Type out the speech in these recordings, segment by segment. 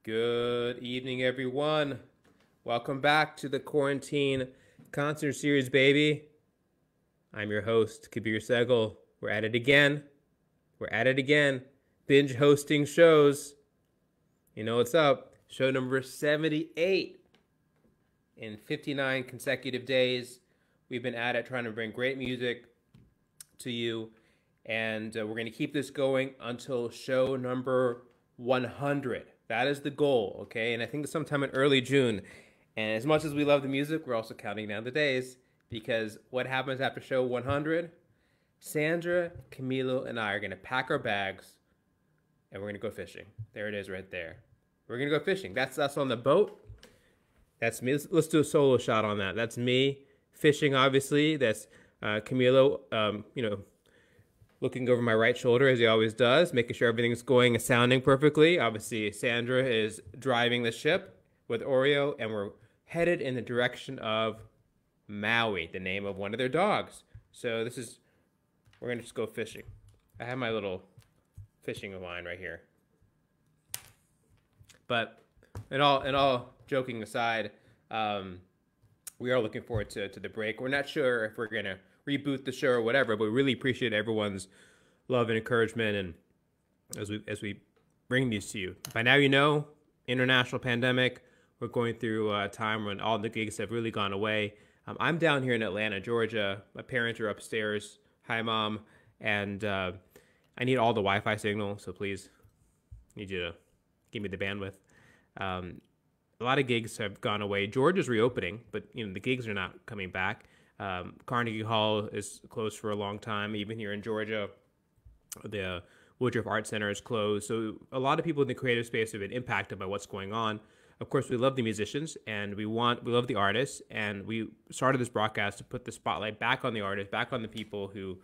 Good evening, everyone. Welcome back to the Quarantine Concert Series, baby. I'm your host, Kabir Segal. We're at it again. Binge hosting shows. You know what's up. Show number 78. In 59 consecutive days, we've been at it trying to bring great music to you. And we're going to keep this going until show number 100. That is the goal, okay? And I think sometime in early June. And as much as we love the music, we're also counting down the days, because what happens after show 100? Sandra, Camilo, and I are going to pack our bags and we're going to go fishing. There it is right there. We're going to go fishing. That's us on the boat. That's me. Let's do a solo shot on that. That's me fishing, obviously. That's Camilo, looking over my right shoulder as he always does, making sure everything's going and sounding perfectly. Obviously, Sandra is driving the ship with Oreo, and we're headed in the direction of Maui, the name of one of their dogs. So we're going to just go fishing. I have my little fishing line right here. But in all joking aside, we are looking forward to the break. We're not sure if we're going to reboot the show or whatever, but we really appreciate everyone's love and encouragement, and as we bring these to you. By now, you know, international pandemic. We're going through a time when all the gigs have really gone away. I'm down here in Atlanta, Georgia. My parents are upstairs. Hi, Mom. And I need all the Wi-Fi signal, so please, need you to give me the bandwidth. A lot of gigs have gone away. Georgia's reopening, but the gigs are not coming back. Carnegie Hall is closed for a long time. Even here in Georgia, the Woodruff Art Center is closed. So a lot of people in the creative space have been impacted by what's going on. Of course, we love the musicians and we love the artists. And we started this broadcast to put the spotlight back on the artists, back on the people who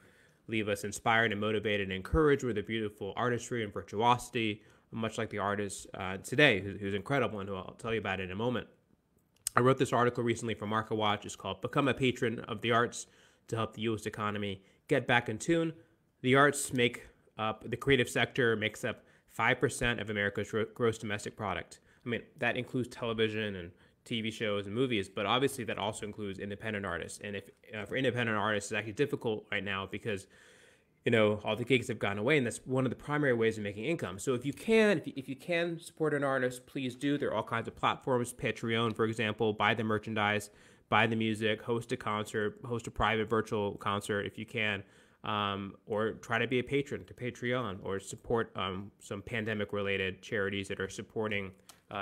leave us inspired and motivated and encouraged with their beautiful artistry and virtuosity, much like the artist today, who's incredible and who I'll tell you about in a moment. I wrote this article recently for MarketWatch. It's called Become a Patron of the Arts to Help the U.S. Economy Get Back in Tune. The arts make up, the creative sector makes up 5% of America's gross domestic product. I mean, that includes television and TV shows and movies, but obviously that also includes independent artists. And if for independent artists, it's actually difficult right now because all the gigs have gone away, and that's one of the primary ways of making income. So if you can support an artist, please do. There are all kinds of platforms. Patreon, for example, buy the merchandise, buy the music, host a concert, host a private virtual concert if you can, or try to be a patron to Patreon, or support some pandemic-related charities that are supporting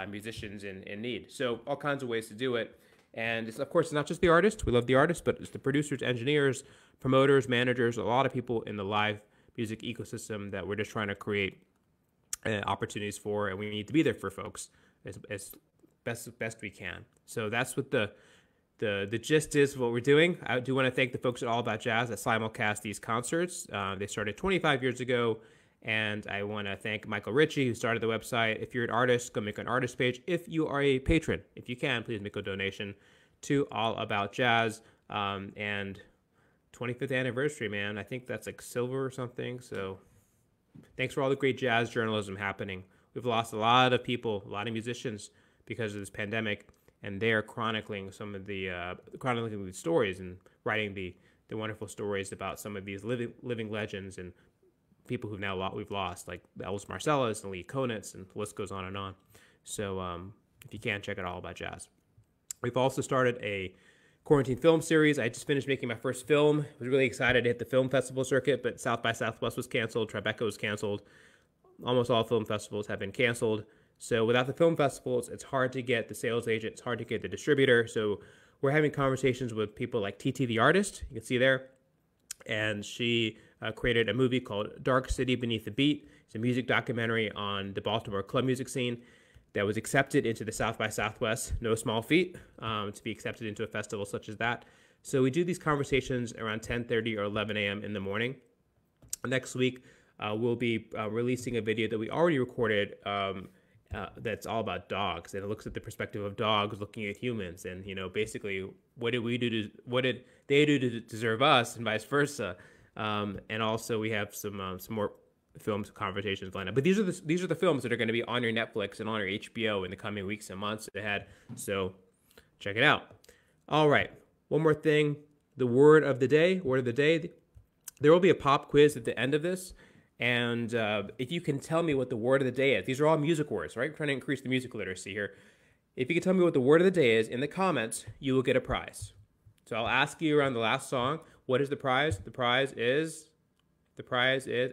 musicians in need. So all kinds of ways to do it. And of course, it's not just the artists. We love the artists, but it's the producers, engineers, promoters, managers, a lot of people in the live music ecosystem that we're just trying to create opportunities for, and we need to be there for folks as best we can. So that's what the gist is of what we're doing. I do want to thank the folks at All About Jazz that simulcast these concerts. They started 25 years ago, and I want to thank Michael Ritchie, who started the website. If you're an artist, go make an artist page. If you are a patron, if you can, please make a donation to All About Jazz. And 25th anniversary, man. I think that's like silver or something. So thanks for all the great jazz journalism happening. We've lost a lot of people, a lot of musicians because of this pandemic, and they're chronicling some of the stories and writing the wonderful stories about some of these living legends and people we've lost, like Elvis Marsalis and Lee Konitz, and the list goes on and on. So if you can, check it All About Jazz. We've also started a quarantine film series. I just finished making my first film. I was really excited to hit the film festival circuit, but South by Southwest was canceled. Tribeca was canceled. Almost all film festivals have been canceled. So without the film festivals, it's hard to get the sales agent. It's hard to get the distributor. So we're having conversations with people like TT the artist. You can see there. And she created a movie called Dark City Beneath the Beat. It's a music documentary on the Baltimore club music scene that was accepted into the South by Southwest. No small feat to be accepted into a festival such as that. So we do these conversations around 10:30 or 11 a.m. in the morning. Next week, we'll be releasing a video that we already recorded that's all about dogs, and it looks at the perspective of dogs looking at humans, and basically what did they do to deserve us, and vice versa. And also we have some more films conversations lined up. But these are the films that are going to be on your Netflix and on your HBO in the coming weeks and months ahead. So check it out. All right. One more thing. The word of the day. Word of the day. There will be a pop quiz at the end of this. And if you can tell me what the word of the day is, these are all music words, right? We're trying to increase the music literacy here. If you can tell me what the word of the day is in the comments, you will get a prize. So I'll ask you around the last song, what is the prize? The prize is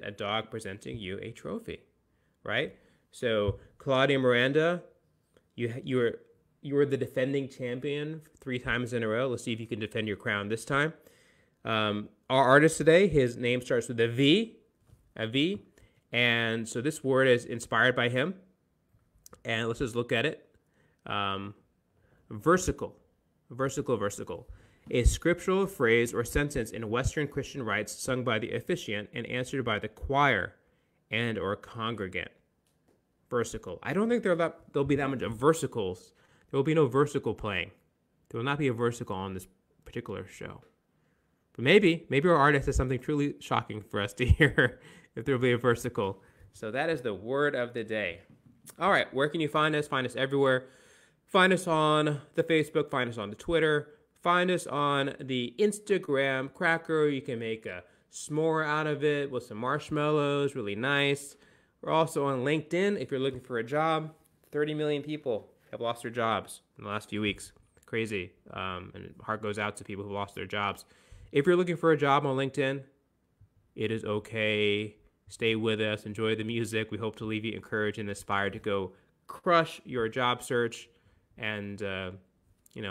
a dog presenting you a trophy, right? So Claudia Miranda, you were the defending champion 3 times in a row. Let's see if you can defend your crown this time. Our artist today, his name starts with a V, and so this word is inspired by him. And let's just look at it. Versicle. A scriptural phrase or sentence in Western Christian rites sung by the officiant and answered by the choir and or congregant. Versicle. I don't think there'll be that much of versicles. There will be no versicle playing. There will not be a versicle on this particular show. But maybe our artist has something truly shocking for us to hear if there will be a versicle. So that is the word of the day. All right, where can you find us? Find us everywhere. Find us on the Facebook. Find us on the Twitter. Find us on the Instagram cracker. You can make a s'more out of it with some marshmallows. Really nice. We're also on LinkedIn. If you're looking for a job, 30 million people have lost their jobs in the last few weeks. Crazy. And heart goes out to people who lost their jobs. If you're looking for a job on LinkedIn, it is okay. Stay with us. Enjoy the music. We hope to leave you encouraged and inspired to go crush your job search. And,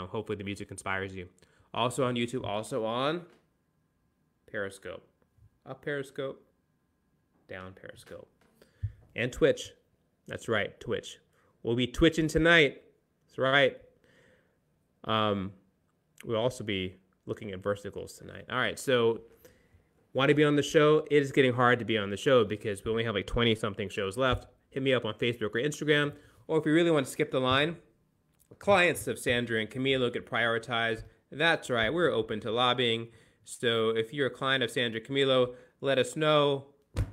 hopefully the music inspires you. Also on YouTube, also on Periscope. Up Periscope, down Periscope. And Twitch. That's right, Twitch. We'll be twitching tonight. That's right. We'll also be looking at versicles tonight. All right, so want to be on the show? It is getting hard to be on the show because we only have like 20-something shows left. Hit me up on Facebook or Instagram. Or if you really want to skip the line, clients of Sandra and Camilo get prioritized. That's right, we're open to lobbying. So if you're a client of Sandra and Camilo, let us know.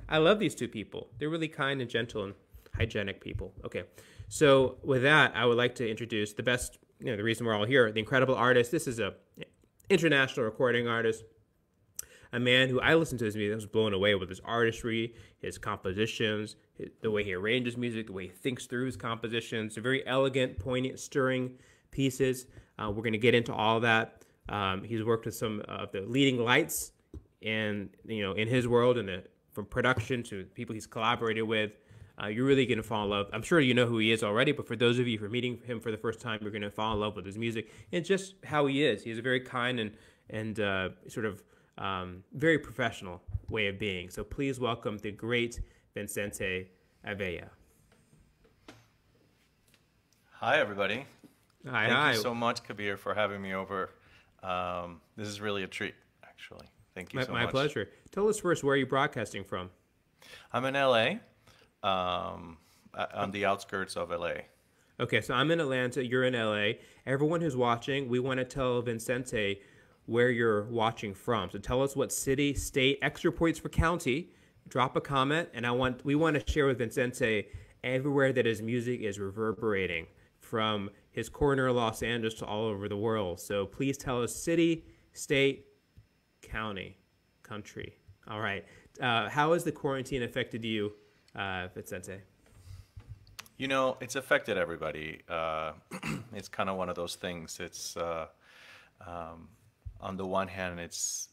I love these two people. They're really kind and gentle and hygienic people. Okay, so with that, I would like to introduce the best, the reason we're all here, the incredible artist. This is a international recording artist, a man who I listened to his music. I was blown away with his artistry, his compositions, the way he arranges music, the way he thinks through his compositions. They're very elegant, poignant, stirring pieces. We're going to get into all that. He's worked with some of the leading lights in his world, and from production to people he's collaborated with. You're really going to fall in love. I'm sure you know who he is already, but for those of you who are meeting him for the first time, you're going to fall in love with his music and just how he is. He has a very kind and very professional way of being. So please welcome the great Vicente Avella. Hi, everybody. Hi. Thank you so much, Kabir, for having me over. This is really a treat, actually. Thank you so much. My pleasure. Tell us first, where are you broadcasting from? I'm in LA, on the outskirts of LA. Okay, so I'm in Atlanta, you're in LA. Everyone who's watching, we want to tell Vicente where you're watching from. So tell us what city, state, extra points for county. Drop a comment, and we want to share with Vicente everywhere that his music is reverberating, from his corner of Los Angeles to all over the world. So please tell us city, state, county, country. All right. How has the quarantine affected you, Vicente? It's affected everybody. It's kind of one of those things. It's on the one hand, it's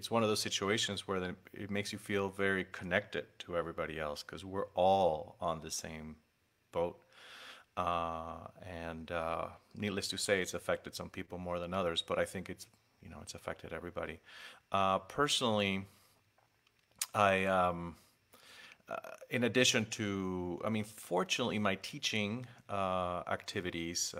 one of those situations where it makes you feel very connected to everybody else because we're all on the same boat. And needless to say, it's affected some people more than others, but I think it's affected everybody. Personally, in addition to, fortunately, my teaching activities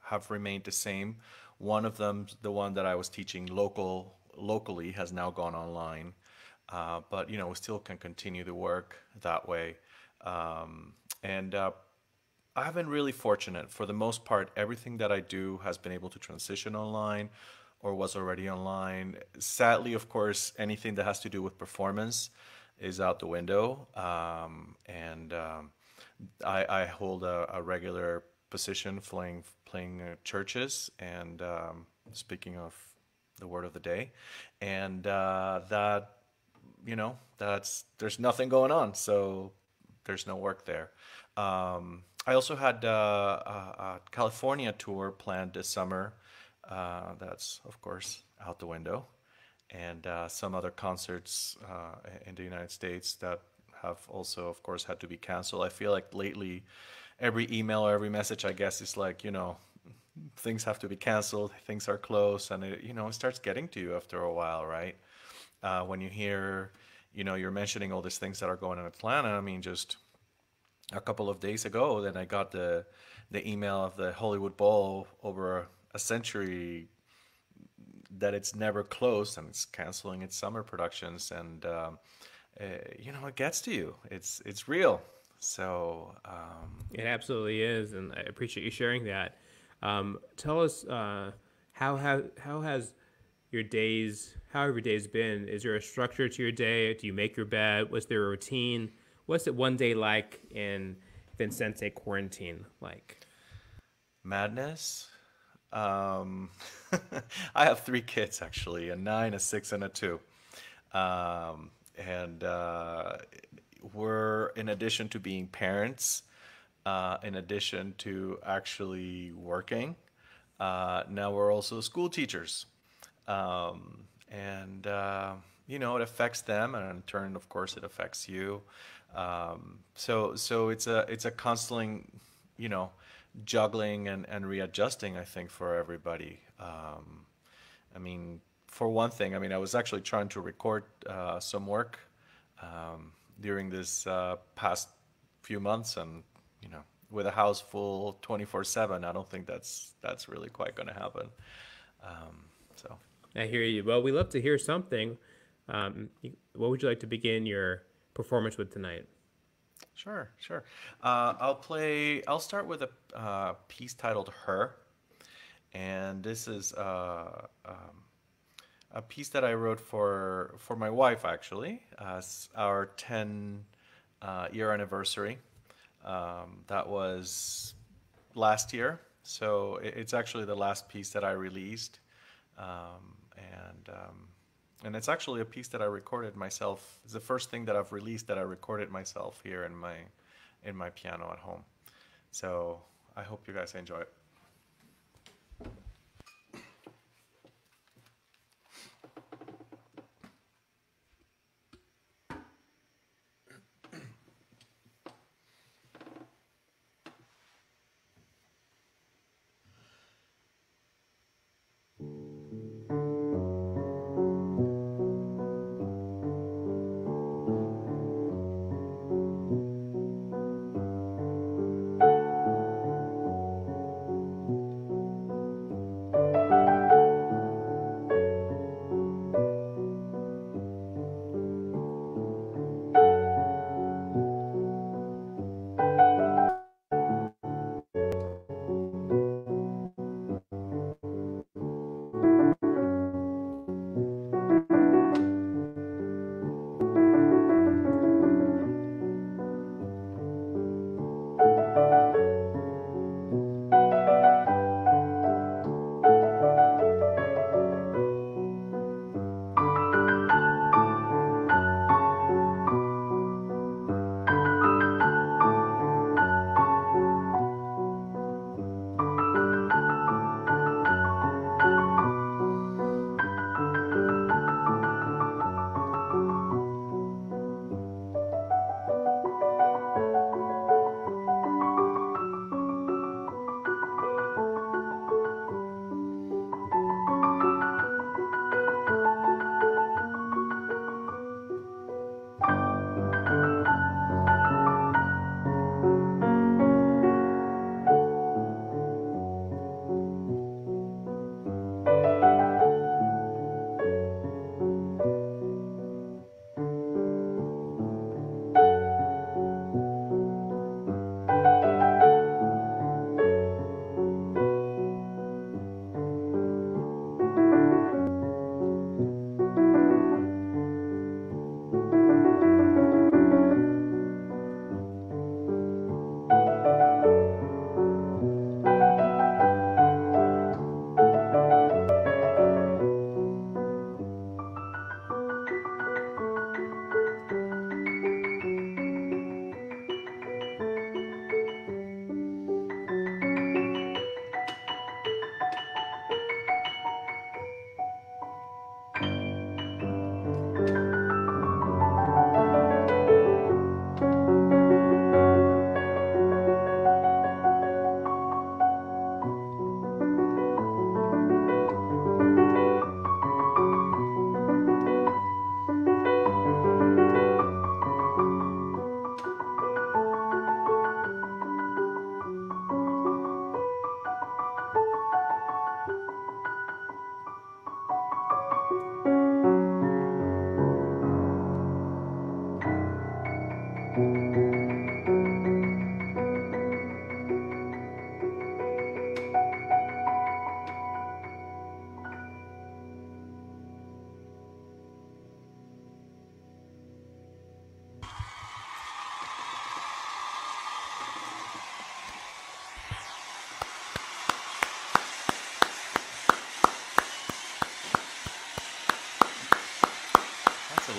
have remained the same. One of them, the one that I was teaching locally, has now gone online, but we still can continue the work that way. And I've been really fortunate. For the most part, everything that I do has been able to transition online or was already online. Sadly, of course, anything that has to do with performance is out the window. And I hold a regular position playing churches and speaking of the word of the day, and that that's there's nothing going on, so there's no work there. I also had a California tour planned this summer. That's of course out the window, and some other concerts in the United States that have also, of course, had to be canceled. I feel like lately, every email or every message I guess is like, things have to be canceled, things are closed, and it starts getting to you after a while, right? When you hear, you're mentioning all these things that are going on in Atlanta. I mean, just a couple of days ago, then I got the email of the Hollywood Bowl over a century that it's never closed and it's canceling its summer productions, and it gets to you. It's real. So It absolutely is, and I appreciate you sharing that. Tell us how has how have your days been? Is there a structure to your day? Do you make your bed? Was there a routine? What's it one day like in Vicente quarantine like? madness. Um, I have three kids actually, a 9, a 6, and a 2. And we're, in addition to being parents, in addition to actually working, now we're also school teachers. And it affects them, and in turn, of course, it affects you. So it's a constant, you know, juggling and readjusting, I think, for everybody. I mean, for one thing, I mean, I was actually trying to record some work during this past few months, and with a house full 24/7, I don't think that's really quite going to happen. So. I hear you. Well, we love to hear something. What would you like to begin your performance with tonight? Sure, sure. I'll start with a piece titled "Her," and this is a piece that I wrote for my wife, actually, as our 10 year anniversary. That was last year, so it's actually the last piece that I released, and it's actually a piece that I recorded myself. It's the first thing that I've released that I recorded myself here in my piano at home. So I hope you guys enjoy it.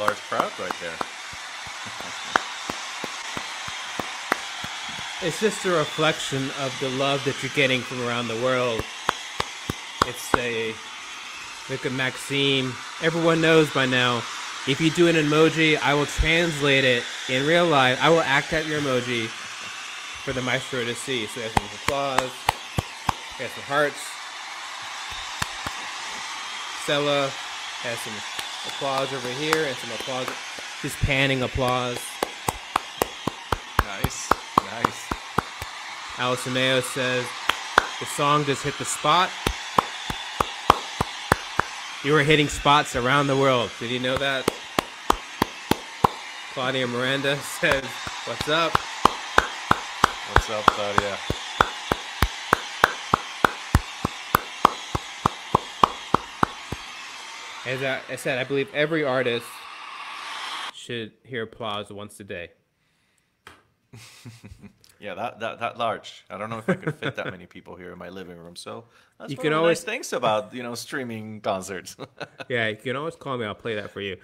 large crowd right there. It's just a reflection of the love that you're getting from around the world. It's a Look at Maxime. Everyone knows by now. If you do an emoji, I will translate it in real life. I will act out your emoji for the maestro to see. So there's some applause. There's some hearts. Stella has some applause over here and some applause. Just panning applause. Nice, nice. Alison Mayo says, the song just hit the spot. You were hitting spots around the world. Did you know that? Claudia Miranda says, what's up? What's up, Claudia? As I said, I believe every artist should hear applause once a day. Yeah, that large. I don't know if I could fit that many people here in my living room. So that's You one can of the always- nice things about streaming concerts. Yeah, you can always call me. I'll play that for you.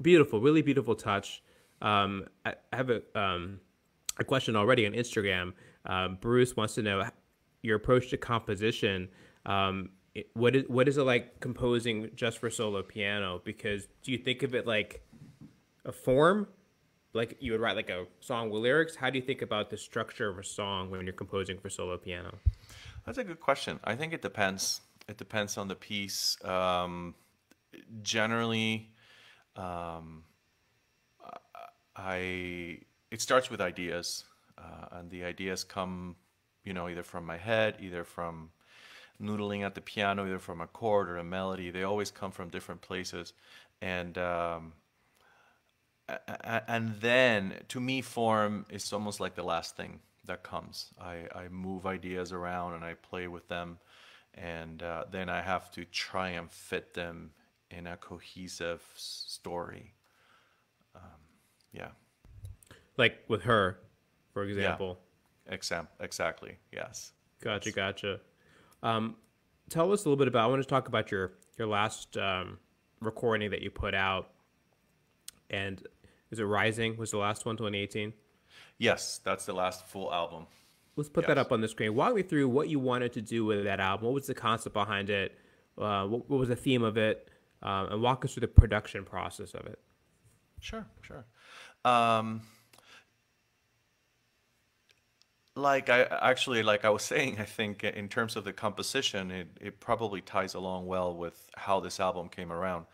Beautiful, really beautiful touch. I have a question already on Instagram. Bruce wants to know your approach to composition. What is it like composing just for solo piano? Because do you think of it like a form? Like you would write like a song with lyrics? How do you think about the structure of a song when you're composing for solo piano? That's a good question. I think it depends. It depends on the piece. Generally, it starts with ideas, and the ideas come, either from my head, either from noodling at the piano, either from a chord or a melody. They always come from different places, and then to me, form is almost like the last thing that comes. I move ideas around and I play with them, and then I have to try and fit them in a cohesive story. Yeah. Like with her, for example. Yeah. Exactly. Yes. Gotcha. Tell us a little bit about. I want to talk about your last recording that you put out, and is it Rising? Was the last one 2018? Yes, that's the last full album. Let's put that up on the screen. Walk me through what you wanted to do with that album. What was the concept behind it? What was the theme of it? And walk us through the production process of it. Sure. Like I was saying, I think in terms of the composition, it probably ties along well with how this album came around.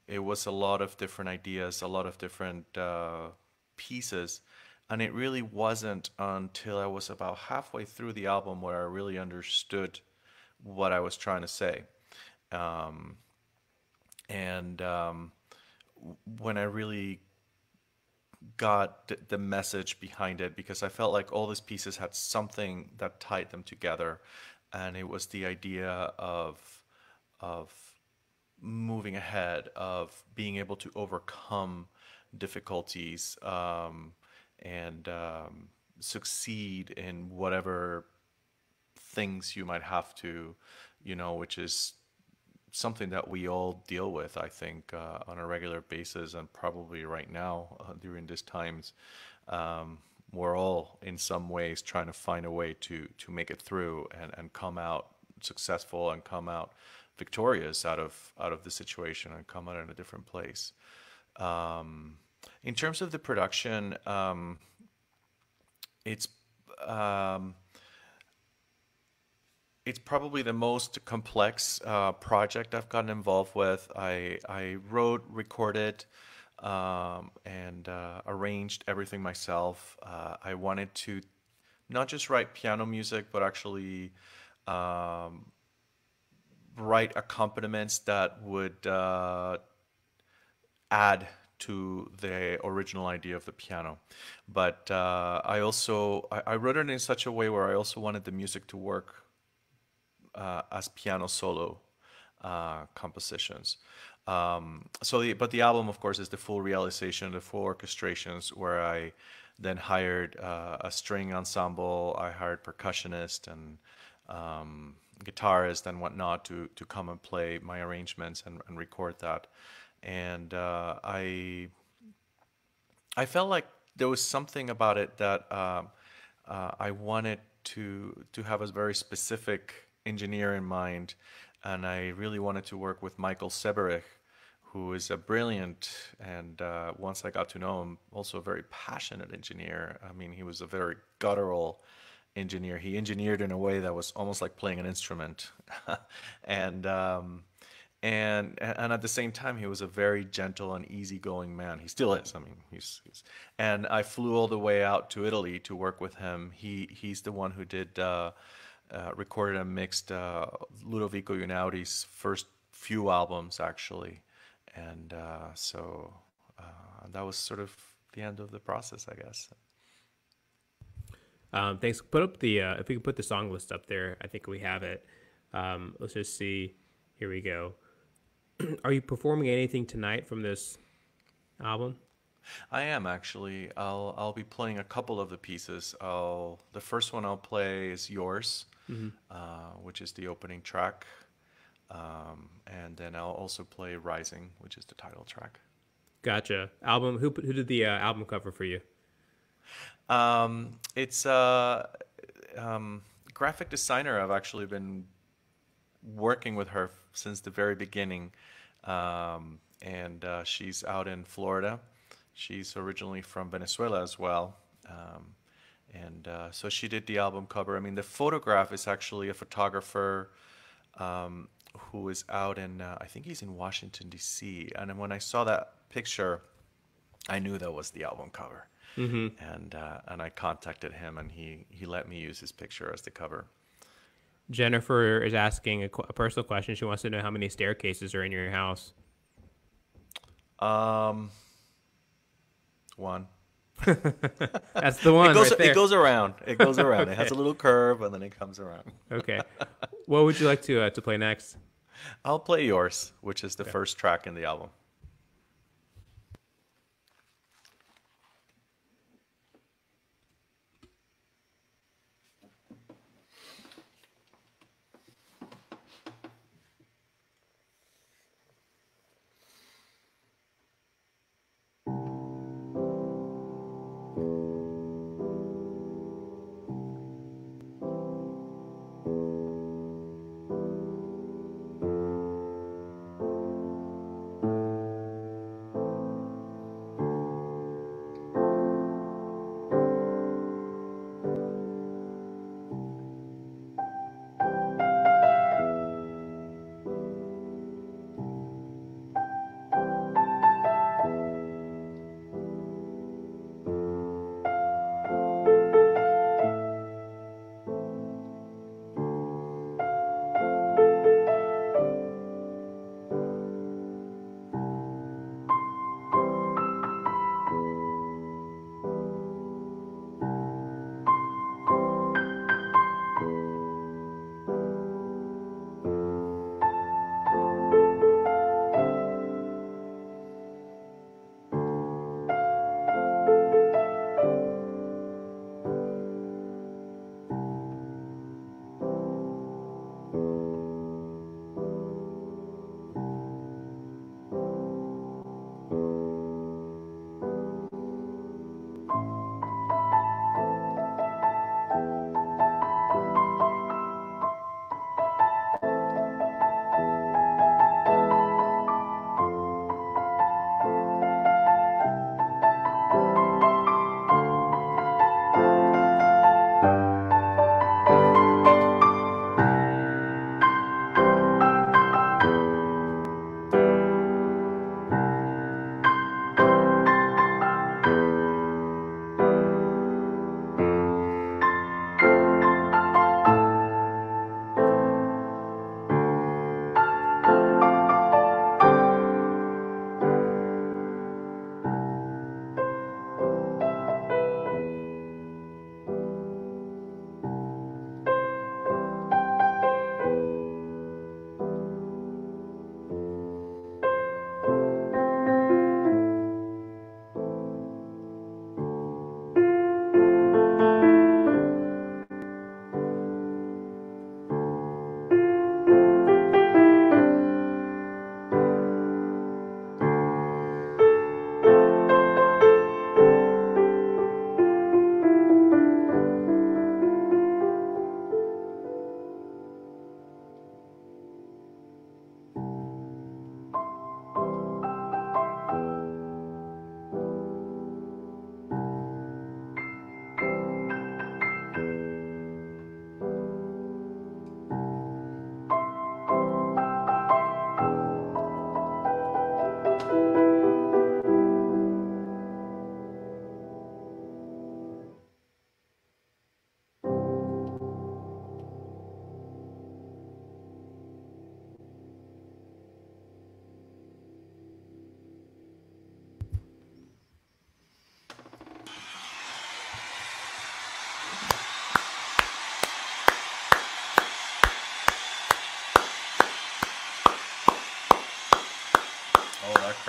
It was a lot of different ideas, a lot of different pieces, and it really wasn't until I was about halfway through the album where I really understood what I was trying to say. And when I really got the message behind it, because I felt like all these pieces had something that tied them together, and it was the idea of moving ahead, of being able to overcome difficulties, and succeed in whatever things you might have to, which is something that we all deal with, I think, on a regular basis, and probably right now during these times, we're all in some ways trying to find a way to make it through and come out successful and come out victorious out of the situation and come out in a different place. In terms of the production, it's probably the most complex project I've gotten involved with. I wrote, recorded, and arranged everything myself. I wanted to not just write piano music, but actually write accompaniments that would add to the original idea of the piano. But I wrote it in such a way where I also wanted the music to work as piano solo compositions. But the album, of course, is the full realization, the full orchestrations, where I then hired a string ensemble, I hired percussionist and guitarist and whatnot to come and play my arrangements and record that. and I felt like there was something about it that I wanted to have a very specific engineer in mind, and I really wanted to work with Michael Seberich, who is a brilliant and once I got to know him, also a very passionate engineer. I mean, he was a very guttural engineer. He engineered in a way that was almost like playing an instrument, and and at the same time, he was a very gentle and easygoing man. He still is. I mean, he's and I flew all the way out to Italy to work with him. He's the one who did recorded and mixed Ludovico Einaudí's first few albums, actually, and that was sort of the end of the process, I guess. Thanks. Put up the if we can put the song list up there, I think we have it. Let's just see. Here we go. Are you performing anything tonight from this album? I am actually. I'll be playing a couple of the pieces. The first one I'll play is Yours, which is the opening track, and then I'll also play Rising, which is the title track. Gotcha. Album. Who did the album cover for you? It's graphic designer. I've actually been working with her since the very beginning, and she's out in Florida. She's originally from Venezuela as well, and so she did the album cover. I mean, the photograph is actually a photographer who is out in, I think he's in Washington, D.C. And then when I saw that picture, I knew that was the album cover. And I contacted him, and he let me use his picture as the cover. Jennifer is asking a personal question. She wants to know how many staircases are in your house. One. That's the one. It goes around. It goes around. Okay. It has a little curve, and then it comes around. Okay. What would you like to play next? I'll play Yours, which is the first track in the album.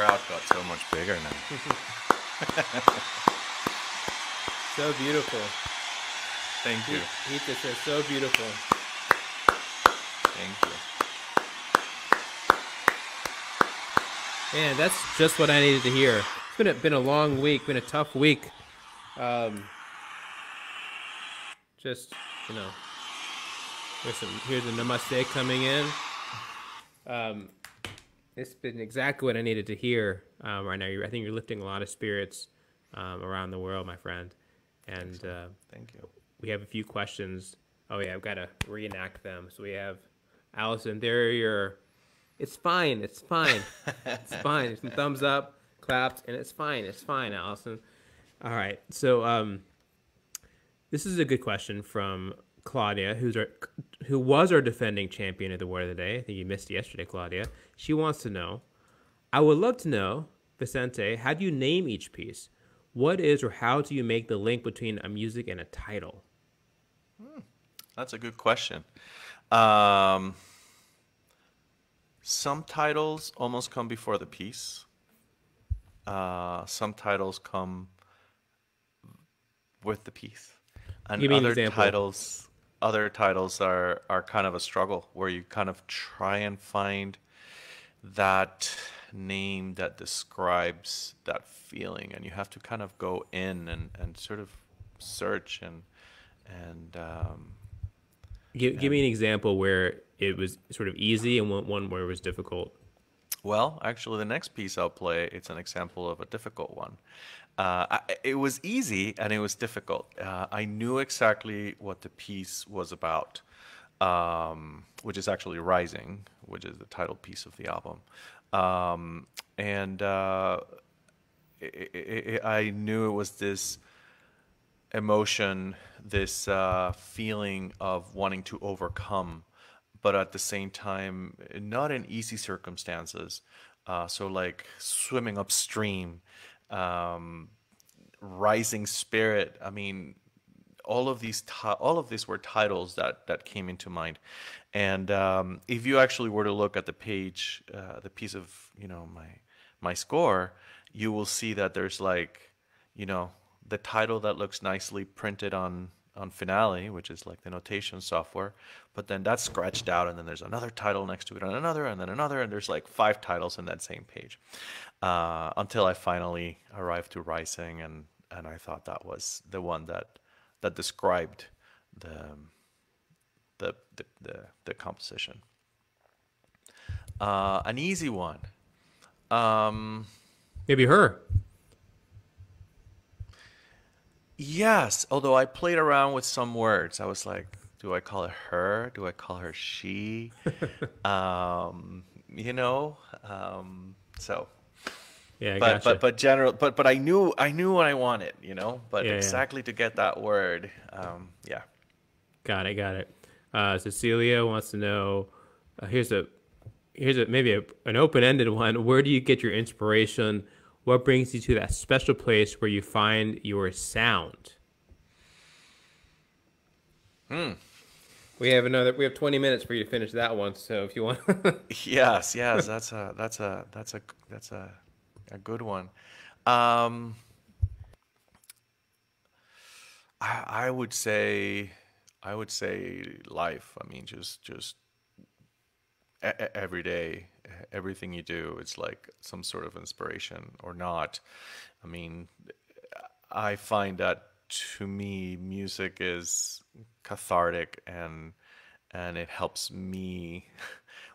crowd got so much bigger now. So beautiful. Thank you. He just says so beautiful. Thank you. Man, that's just what I needed to hear. It's been a long week, been a tough week. Just, you know, here's a namaste coming in. It's been exactly what I needed to hear right now. I think you're lifting a lot of spirits around the world, my friend. And Thank you. we have a few questions. Oh yeah, I've got to reenact them. So we have Allison. There are your. It's fine. It's fine. It's fine. Some thumbs up, claps, and it's fine. It's fine, Allison. All right. So this is a good question from Claudia, who was our defending champion of the Word of the Day. I think you missed yesterday, Claudia. She wants to know, I would love to know, Vicente, how do you name each piece? What is or how do you make the link between a music and a title? That's a good question. Some titles almost come before the piece. Some titles come with the piece. And Give me an example. other titles are kind of a struggle where you kind of try and find that name that describes that feeling, and you have to kind of go in and sort of search and Give me an example where it was sort of easy and one where it was difficult. well, actually, the next piece I'll play, it's an example of a difficult one. It was easy and it was difficult. I knew exactly what the piece was about, which is actually Rising, which is the title piece of the album. And I knew it was this emotion, this feeling of wanting to overcome, but at the same time, not in easy circumstances. So like swimming upstream, rising spirit. I mean, all of these were titles that came into mind. And if you actually were to look at the page, the piece of my score, you will see that there's like the title that looks nicely printed on Finale, which is like the notation software, but then that's scratched out, and then there's another title next to it, and another, and then another, and there's like 5 titles in that same page, until I finally arrived to Rising, and I thought that was the one that described the the composition. An easy one. Maybe her. Yes, although I played around with some words. I was like, do I call it her? Do I call her she? You know, so. Yeah, I But gotcha. but I knew what I wanted, But Yeah, yeah. exactly to get that word, yeah. Got it, got it. Cecilia wants to know. Here's a maybe an open-ended one. Where do you get your inspiration? What brings you to that special place where you find your sound? We have 20 minutes for you to finish that one. So if you want, Yes, yes, that's a good one. Um, I would say life. I mean, just every day, everything you do, it's like some sort of inspiration or not. I mean, I find that to me, music is cathartic and it helps me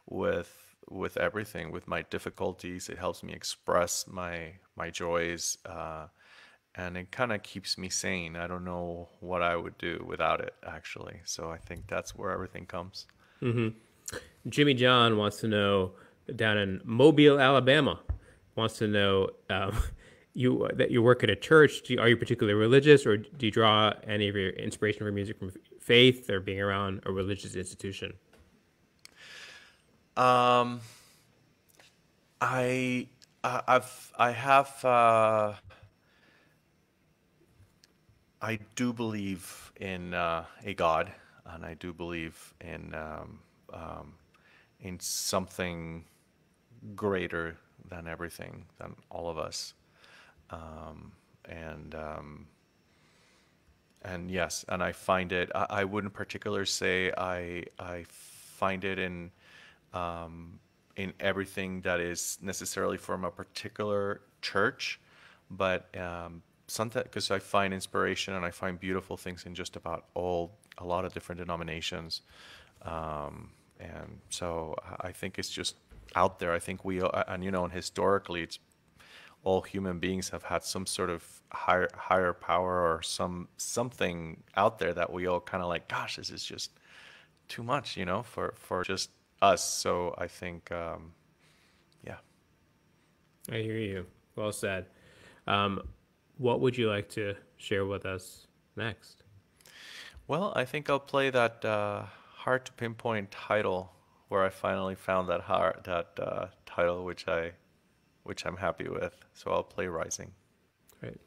with everything, with my difficulties. It helps me express my joys, and it kind of keeps me sane. I don't know what I would do without it, actually. So I think that's where everything comes. Jimmy John wants to know down in Mobile, Alabama, wants to know you work at a church. Are you particularly religious, or do you draw any of your inspiration for music from faith or being around a religious institution? Um, I I have I do believe in a God, and I do believe in something greater than everything, than all of us. Um, and and yes, and I find it. I wouldn't particularly say I find it in everything that is necessarily from a particular church, but something, because I find inspiration and I find beautiful things in just about a lot of different denominations. And so I think it's just out there. I think and and historically, it's all human beings have had some sort of higher power or something out there that we all kind of like, gosh, this is just too much, for just us. So I think, yeah. I hear you. Well said. Um, what would you like to share with us next? Well, I think I'll play that hard to pinpoint title where I finally found that title which I'm happy with. So I'll play Rising. Right.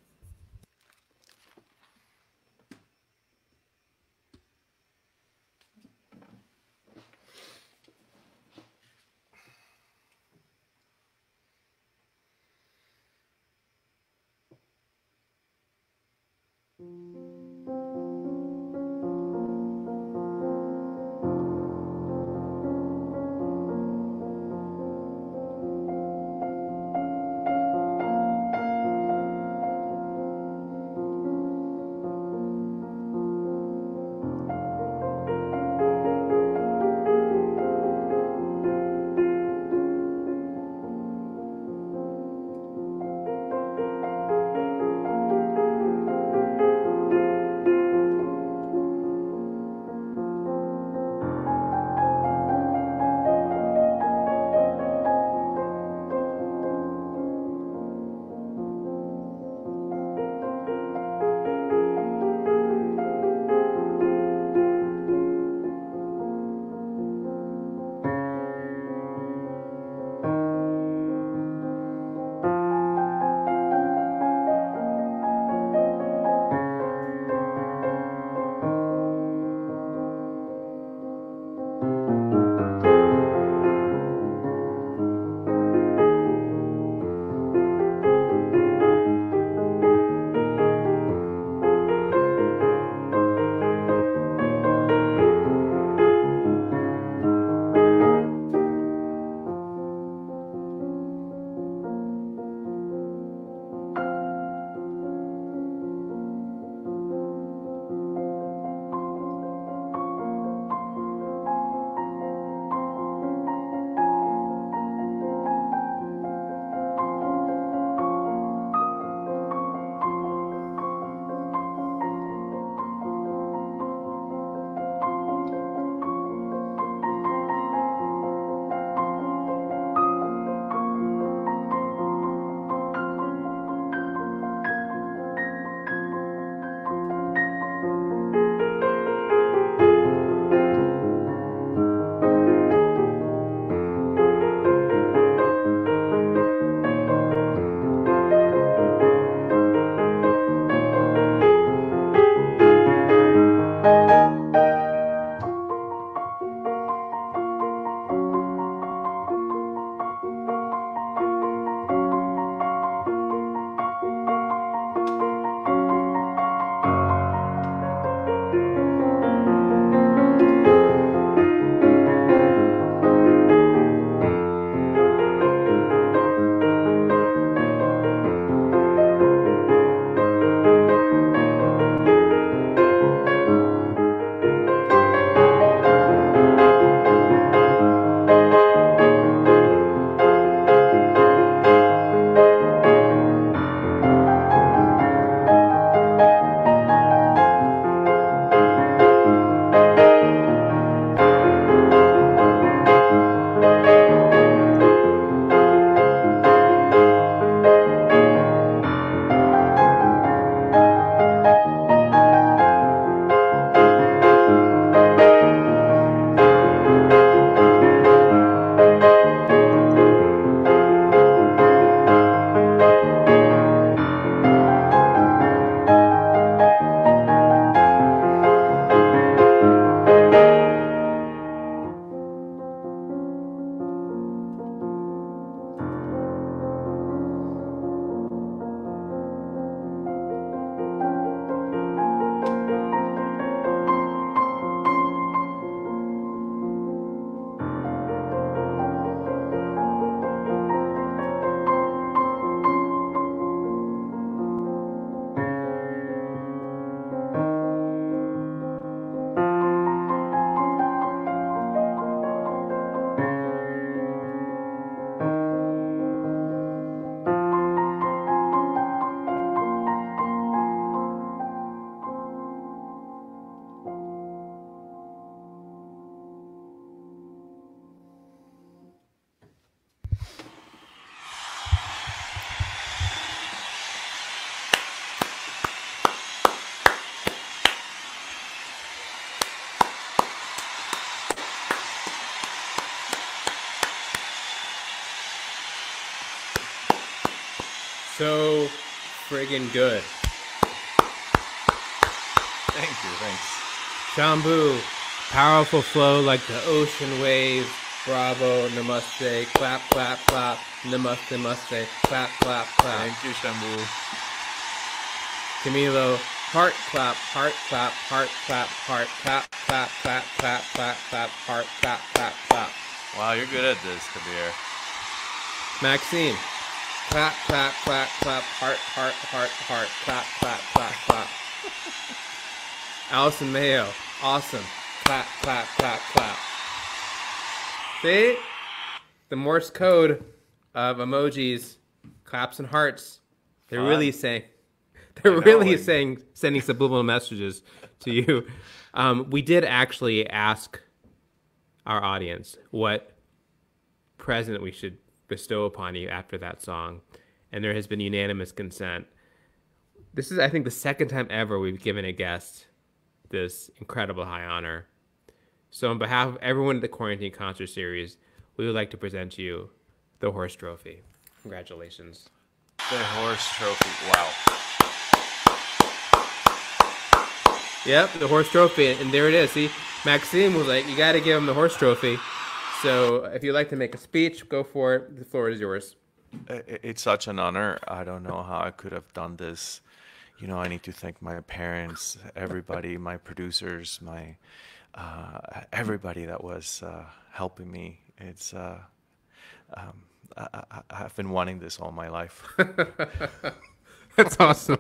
So friggin' good. Thank you. Thanks. Shambu, powerful flow like the ocean wave. Bravo, namaste, clap, clap, clap. Namaste, namaste, clap, clap, clap. Thank you, Shambu. Camilo, heart clap, heart clap, heart clap, heart clap, clap, clap, clap, clap, clap, heart clap, clap, clap. Wow, you're good at this, Kabir. Maxime, clap, clap, clap, clap, heart, heart, heart, heart, clap, clap, clap, clap. Allison Mayo, awesome. Clap, clap, clap, clap. See? The Morse code of emojis, claps and hearts. They're Fun. really saying, sending subliminal messages to you. We did actually ask our audience what present we should bestow upon you after that song, and there has been unanimous consent. This is, I think, the second time ever we've given a guest this incredible high honor. So on behalf of everyone at the Quarantine Concert Series, we would like to present to you the Horse Trophy. Congratulations. The Horse Trophy. Wow. Yep, the Horse Trophy, and there it is. See, Maxime was like, you got to give him the Horse Trophy. So if you'd like to make a speech, go for it. The floor is yours. It's such an honor. I don't know how I could have done this. You know, I need to thank my parents, everybody, my producers, my everybody that was helping me. It's I've been wanting this all my life. That's awesome.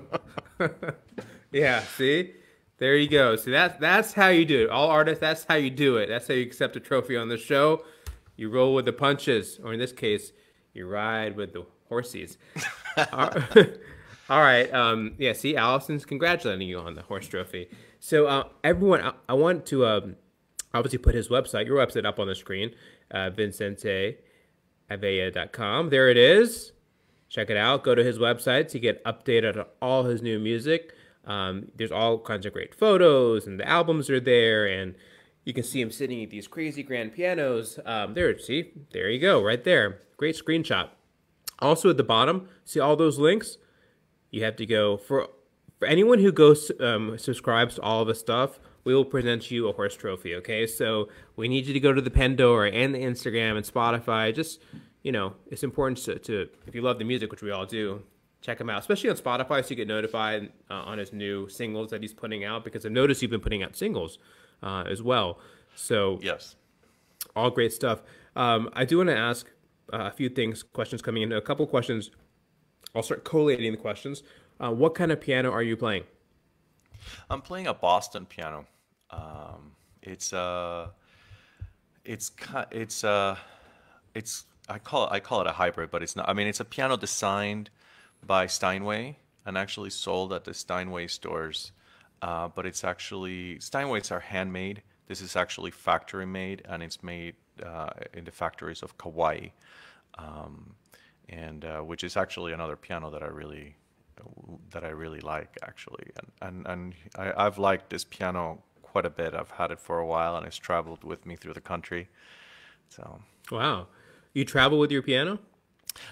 Yeah, see? There you go. See, that's how you do it. All artists, that's how you do it. That's how you accept a trophy on the show. You roll with the punches, or in this case, you ride with the horsies. All right. Yeah, see, Allison's congratulating you on the Horse Trophy. So, everyone, I want to obviously put his website, your website, up on the screen, VincenteAvella.com. There it is. Check it out. Go to his website to get updated on all his new music. There's all kinds of great photos, and the albums are there, and you can see him sitting at these crazy grand pianos. There you go, right there. Great screenshot. Also at the bottom, see all those links? You have to go, for anyone who goes, subscribes to all of the stuff, we will present you a Horse Trophy, okay? So we need you to go to the Pandora and the Instagram and Spotify. Just, you know, it's important to if you love the music, which we all do, check him out, especially on Spotify, so you get notified on his new singles that he's putting out, because I've noticed you've been putting out singles as well. So yes, all great stuff. I do want to ask a few things, questions coming in, a couple questions. I'll start collating the questions. What kind of piano are you playing? I'm playing a Boston piano. It's I call it a hybrid, but it's not. I mean, it's a piano designed by Steinway and actually sold at the Steinway stores. But it's actually, Steinways are handmade. This is actually factory made, and it's made in the factories of Kauai, and which is actually another piano that I really like, actually. And I've liked this piano quite a bit. I've had it for a while, and it's traveled with me through the country. So. Wow, you travel with your piano?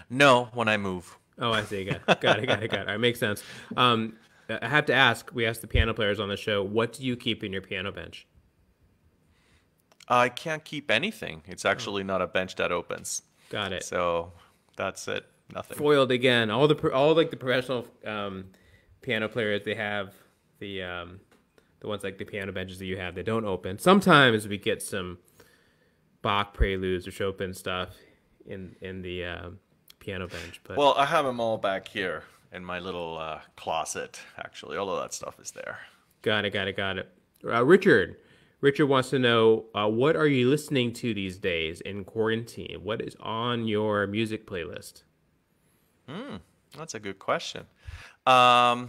No, when I move. Oh, I see. Got it. All right, makes sense. I have to ask, we ask the piano players on the show, what do you keep in your piano bench? I can't keep anything. It's actually not a bench that opens. Got it. So that's it. Nothing. Foiled again. All like the professional piano players, they have the ones like the piano benches that you have, they don't open. Sometimes we get some Bach preludes or Chopin stuff in the piano bench. But well, I have them all back here in my little closet, actually. All of that stuff is there. Got it. Richard wants to know, what are you listening to these days in quarantine? What is on your music playlist? That's a good question. Well,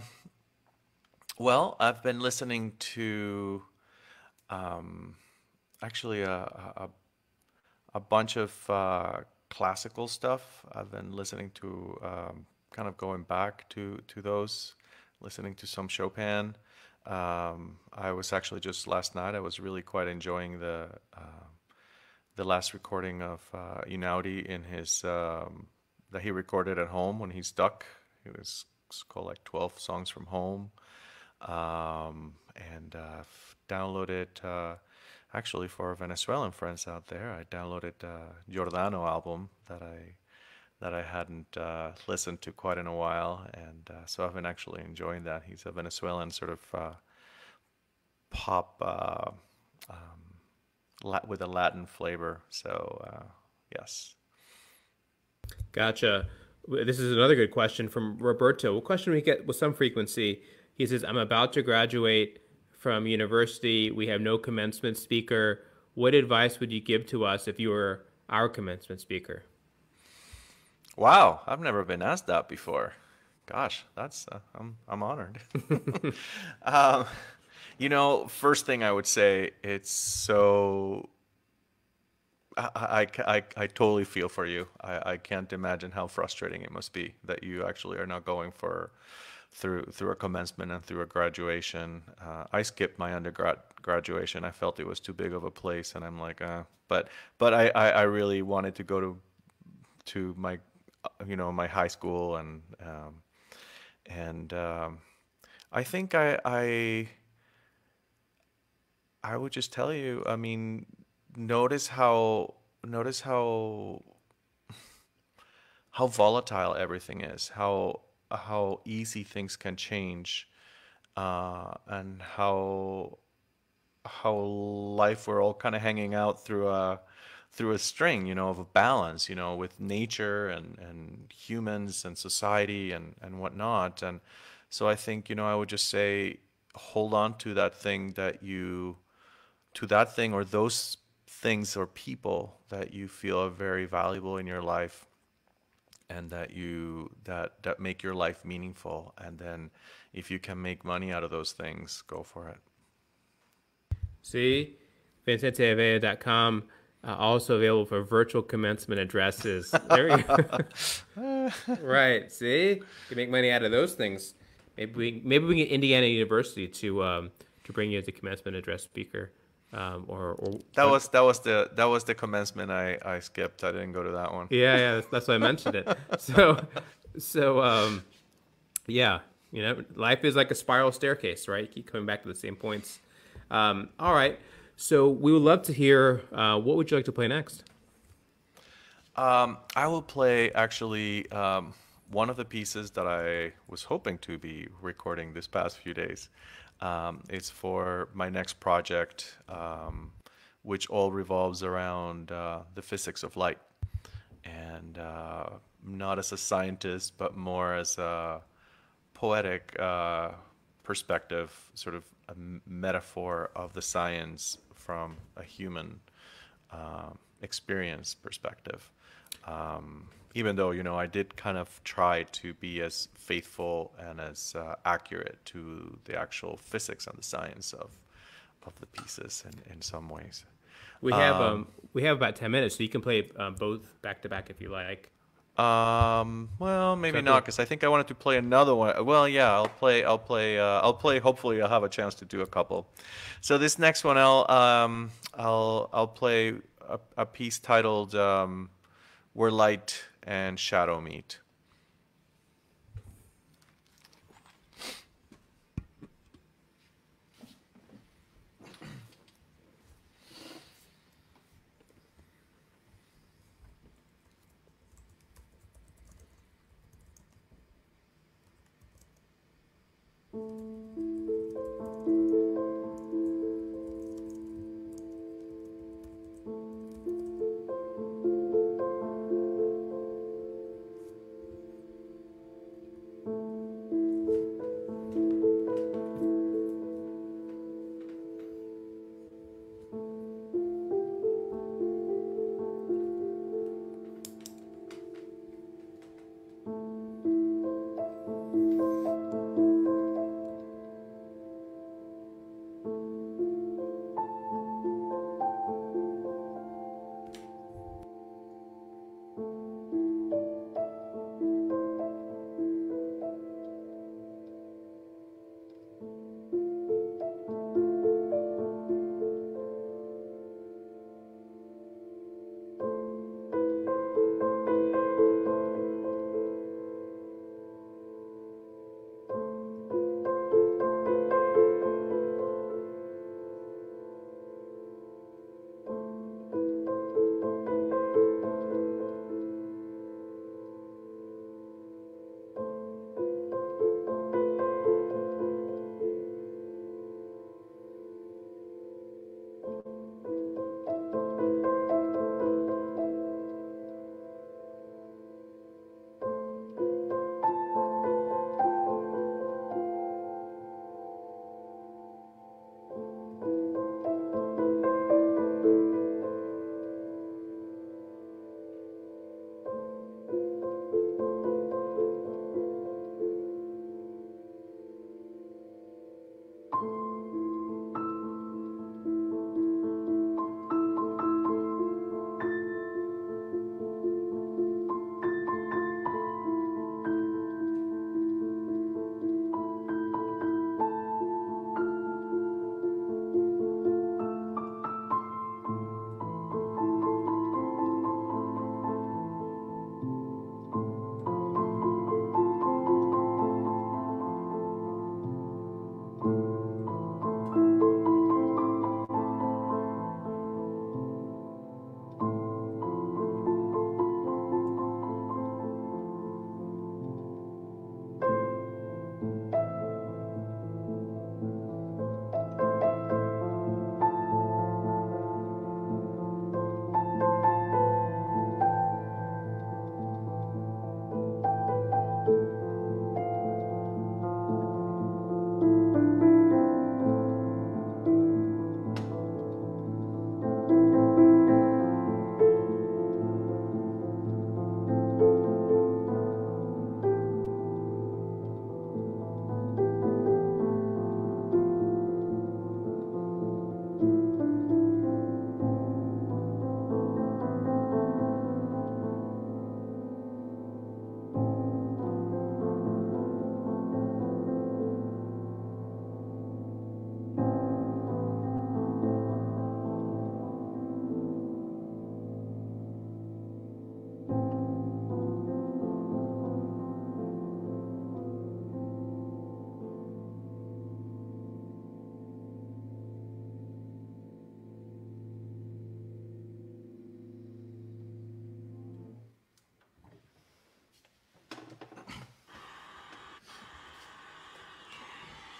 I've been listening to actually a bunch of classical stuff. I've been listening to kind of going back to those, listening to some Chopin. I was actually just last night, I was really quite enjoying the last recording of Einaudi in his that he recorded at home when he's stuck it was it's called like 12 Songs from Home. And downloaded, actually for Venezuelan friends out there, I downloaded Giordano album that I hadn't listened to quite in a while, and so I've been actually enjoying that. He's a Venezuelan sort of pop with a Latin flavor. So yes. Gotcha. This is another good question from Roberto. A question we get with some frequency. He says, I'm about to graduate from university. We have no commencement speaker. What advice would you give to us if you were our commencement speaker? Wow, I've never been asked that before. Gosh, that's I'm honored. um, first thing I would say, it's so I totally feel for you. I can't imagine how frustrating it must be that you actually are not going through a commencement and through a graduation. I skipped my undergrad graduation. I felt it was too big of a place, and I'm like, but I really wanted to go to my my high school, and I think I would just tell you. I mean, notice how volatile everything is, how easy things can change, and how life we're all kind of hanging out through a string, of a balance, with nature and humans and society and whatnot. And so I think, I would just say, hold on to that thing or those things or people that you feel are very valuable in your life, and that make your life meaningful. And then if you can make money out of those things, go for it. See, VincenteAvella.com, also available for virtual commencement addresses. There you go. Right. See, you can make money out of those things. Maybe we get Indiana University to bring you as a commencement address speaker. Or that was the commencement I skipped. I didn't go to that one. Yeah, that's why I mentioned it. So yeah, life is like a spiral staircase, right? You keep coming back to the same points. All right, so we would love to hear. What would you like to play next? I will play actually one of the pieces that I was hoping to be recording this past few days. It's for my next project, which all revolves around the physics of light. And not as a scientist, but more as a poetic perspective, sort of a metaphor of the science from a human experience perspective. Even though, I did kind of try to be as faithful and as accurate to the actual physics and the science of the pieces in some ways. We have about 10 minutes, so you can play both back to back if you like. Well, maybe not, because I think I wanted to play another one. Well, yeah, I'll play. Hopefully, I'll have a chance to do a couple. So this next one, I'll play a piece titled "Where Light and Shadow Meet."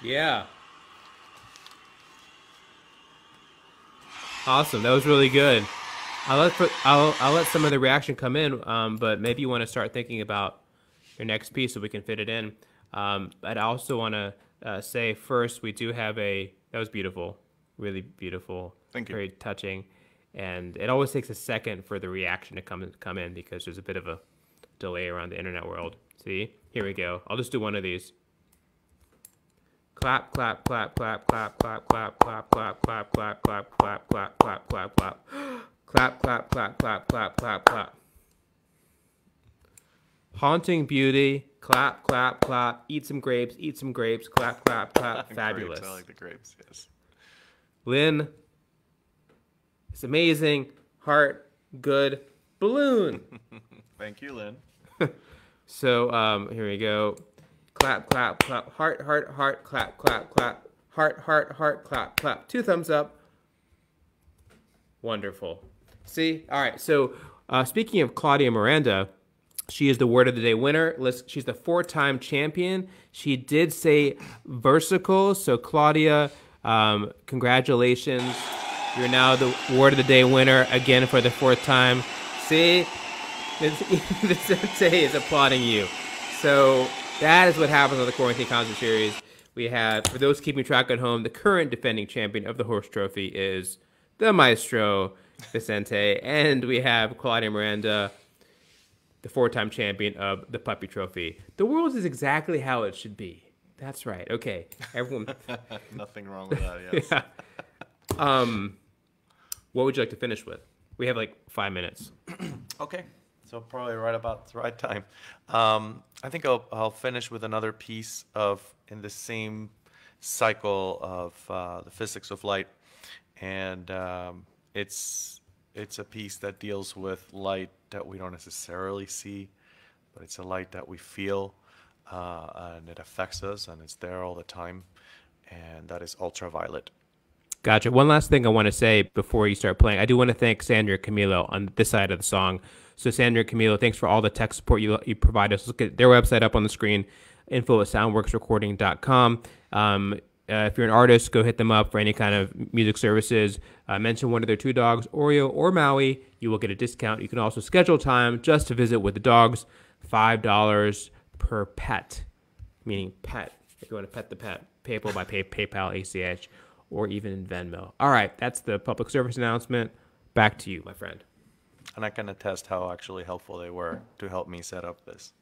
Yeah. Awesome. That was really good. I'll let some of the reaction come in, but maybe you want to start thinking about your next piece so we can fit it in. But I also want to say first we do have that was beautiful, really beautiful, Thank you. very touching, and it always takes a second for the reaction to come in because there's a bit of a delay around the internet world. See, here we go. I'll just do one of these. Clap, clap, clap, clap, clap, clap, clap, clap, clap, clap, clap, clap, clap, clap, clap, clap, clap. Clap, clap, clap, clap, clap, clap, clap. Haunting beauty. Clap, clap, clap. Eat some grapes, clap, clap, clap. Fabulous. Grapes, I like the grapes, yes. Lynn, it's amazing. Heart, good. Balloon. Thank you, Lynn. So here we go. Clap, clap, clap. Heart, heart, heart. Clap, clap, clap. Heart, heart, heart. Clap, clap. 2 thumbs up. Wonderful. See? All right. So speaking of Claudia Miranda, she is the Word of the Day winner. She's the 4-time champion. She did say versicle. So Claudia, congratulations. You're now the Word of the Day winner again for the 4th time. See? Vicente is applauding you. So that is what happens on the Quarantine Concert Series. We have, for those keeping track at home, the current defending champion of the Horse Trophy is the Maestro Vicente, and we have Claudia Miranda, the 4-time champion of the Puppy Trophy. The world is exactly how it should be. That's right. Okay, everyone. Nothing wrong with that. Yes. Yeah. What would you like to finish with? We have like 5 minutes. Okay. So probably right about the right time. I think I'll finish with another piece in the same cycle of the physics of light, and it's a piece that deals with light that we don't necessarily see, but it's a light that we feel, and it affects us, and it's there all the time, and that is ultraviolet. Gotcha. One last thing I want to say before you start playing. I do want to thank Sandra Camilo on this side of the song. So Sandra Camilo, thanks for all the tech support you provide us. Look at their website up on the screen, info@soundworksrecording.com. If you're an artist, go hit them up for any kind of music services. Mention one of their 2 dogs, Oreo or Maui. You will get a discount. You can also schedule time just to visit with the dogs. $5 per pet, meaning pet. If you want to pet the pet, PayPal by PayPal, ACH, or even Venmo. All right, that's the public service announcement. Back to you, my friend. And I can attest how actually helpful they were to help me set up this.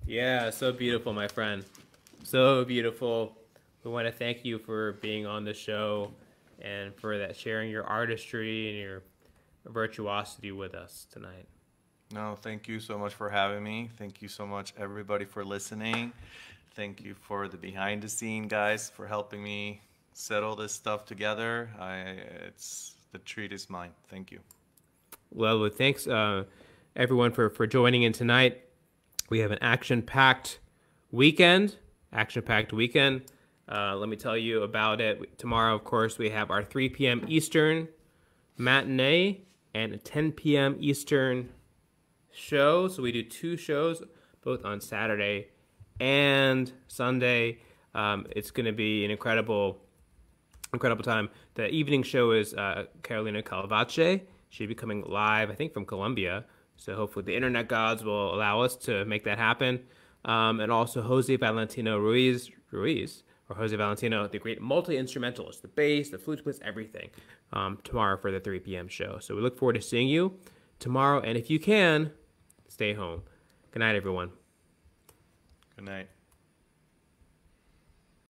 Yeah, so beautiful, my friend. So beautiful. We want to thank you for being on the show and for that sharing your artistry and your virtuosity with us tonight. No, thank you so much for having me. Thank you so much, everybody, for listening. Thank you for the behind the scene guys for helping me set all this stuff together. It's the treat is mine. Thank you. Well, thanks everyone for joining in tonight. We have an action-packed weekend. Action-packed weekend. Let me tell you about it. Tomorrow, of course, we have our 3 p.m. Eastern matinee and a 10 p.m. Eastern show. So we do 2 shows, both on Saturday and Sunday. It's going to be an incredible time. The evening show is Carolina Calvache. She'll be coming live, I think, from Colombia. So hopefully the internet gods will allow us to make that happen. And also Jose Valentino Ruiz, or Jose Valentino, the great multi-instrumentalist, the bass, the flute plays, everything, tomorrow for the 3 p.m. show. So we look forward to seeing you tomorrow. And if you can, stay home. Good night, everyone. Good night.